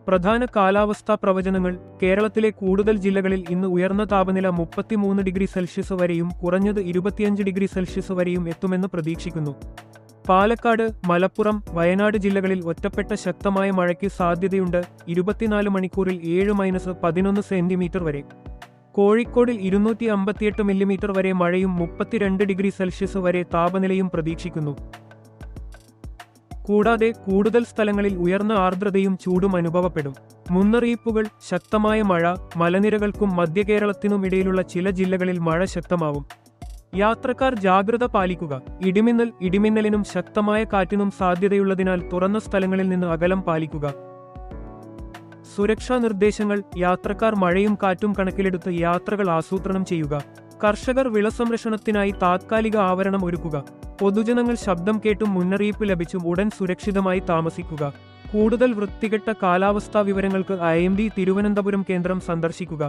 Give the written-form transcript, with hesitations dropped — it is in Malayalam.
പ്രധാന കാലാവസ്ഥാ പ്രവചനങ്ങൾ. കേരളത്തിലെ കൂടുതൽ ജില്ലകളിൽ ഇന്ന് ഉയർന്ന താപനില 33°C വരെയും കുറഞ്ഞത് 25°C വരെയും എത്തുമെന്ന് പ്രതീക്ഷിക്കുന്നു. പാലക്കാട്, മലപ്പുറം, വയനാട് ജില്ലകളിൽ ഒറ്റപ്പെട്ട ശക്തമായ മഴയ്ക്ക് സാധ്യതയുണ്ട്. 24 മണിക്കൂറിൽ 7-11 സെന്റിമീറ്റർ വരെ. കോഴിക്കോടിൽ 258 മില്ലിമീറ്റർ വരെ മഴയും 32°C വരെ താപനിലയും പ്രതീക്ഷിക്കുന്നു. കൂടാതെ കൂടുതൽ സ്ഥലങ്ങളിൽ ഉയർന്ന ആർദ്രതയും ചൂടും അനുഭവപ്പെടും. മുന്നറിയിപ്പുകൾ. ശക്തമായ മഴ. മലനിരകൾക്കും മധ്യകേരളത്തിനുമിടയിലുള്ള ചില ജില്ലകളിൽ മഴ ശക്തമാവും. യാത്രക്കാർ ജാഗ്രത പാലിക്കുക. ഇടിമിന്നലിനും ശക്തമായ കാറ്റിനും സാധ്യതയുള്ളതിനാൽ തുറന്ന സ്ഥലങ്ങളിൽ നിന്ന് അകലം പാലിക്കുക. സുരക്ഷാ നിർദ്ദേശങ്ങൾ. യാത്രക്കാർ മഴയും കാറ്റും കണക്കിലെടുത്ത് യാത്രകൾ ആസൂത്രണം ചെയ്യുക. കർഷകർ വിളസംരക്ഷണത്തിനായി താത്കാലിക ആവരണം ഒരുക്കുക. പൊതുജനങ്ങൾ ശബ്ദം കേട്ടും മുന്നറിയിപ്പ് ലഭിച്ചും ഉടൻ സുരക്ഷിതമായി താമസിക്കുക. കൂടുതൽ വൃത്തികെട്ട കാലാവസ്ഥാ വിവരങ്ങൾക്ക് IMD തിരുവനന്തപുരം കേന്ദ്രം സന്ദർശിക്കുക.